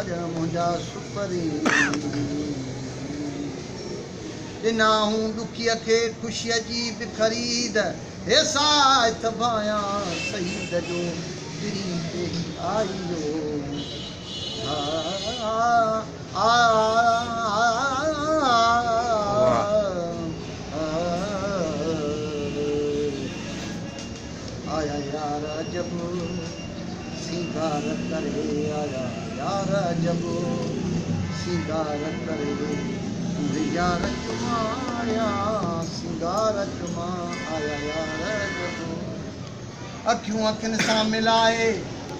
भॼन मुंहिंजा सुपरी ॾिना हूं ॾुखीअ खे ख़ुशीअ जी बि ख़रीद हे साथ भाया शहीद जो दिरी ते आइयो आया यार जब सिंगार करे आया यार जब सिंगार करे यार चुमा आया सिंगार चुमा आया यार जब अखियूं अखियुनि सां मिलाए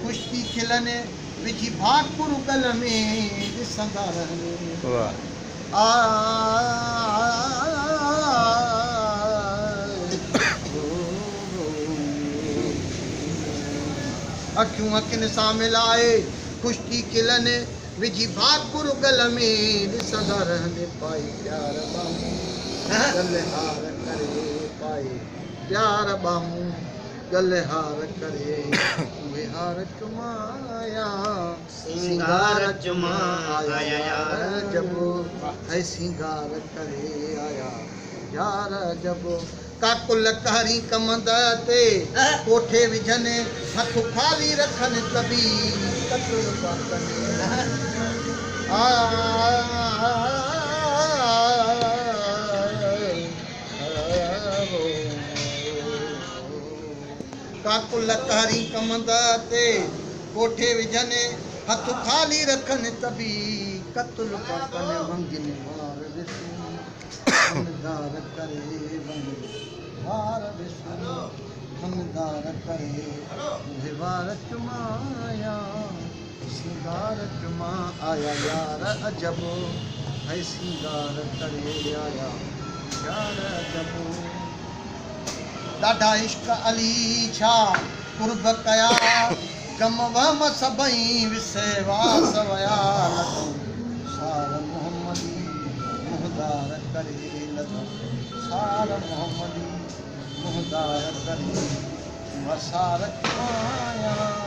ख़ुशी खिलनि विझी भाकुर गल में ॾिसंदा रहनि अखियूं अखियुनि सां मिलाए ख़ुशी खिलनि विझी भाकुर गल में ॾिसंदा रहनि पाई प्यार बाहूं गलहार करे पाई प्यार बाहूं गलहार करे उहे हार चुमाया सिंगार चुमाया यार जब है सिंगार करे आया यार जब काकुल कहरी कमंद ते कोठे विझनि हथ खाली रखनि तबी कतुल पाकनि काकुल कहरी कमंद ते कोठे विझनि हथ खाली रखनि तबी कतुल पाकनि वंगिनि वार ॾिसी खनदार करे वार ॾिसी खनदार करे उहे वार चुमाया सिंगार चुमा आया यार अजब है सिंगार करे आया यार अजब ॾाढा इश्क अली छा कुर्ब कया गम वम सभई विसेवास वया सार मोहम्मदी मुहदार करे लॻो सार मोहम्मदी मुहदार करे वसार चुमाया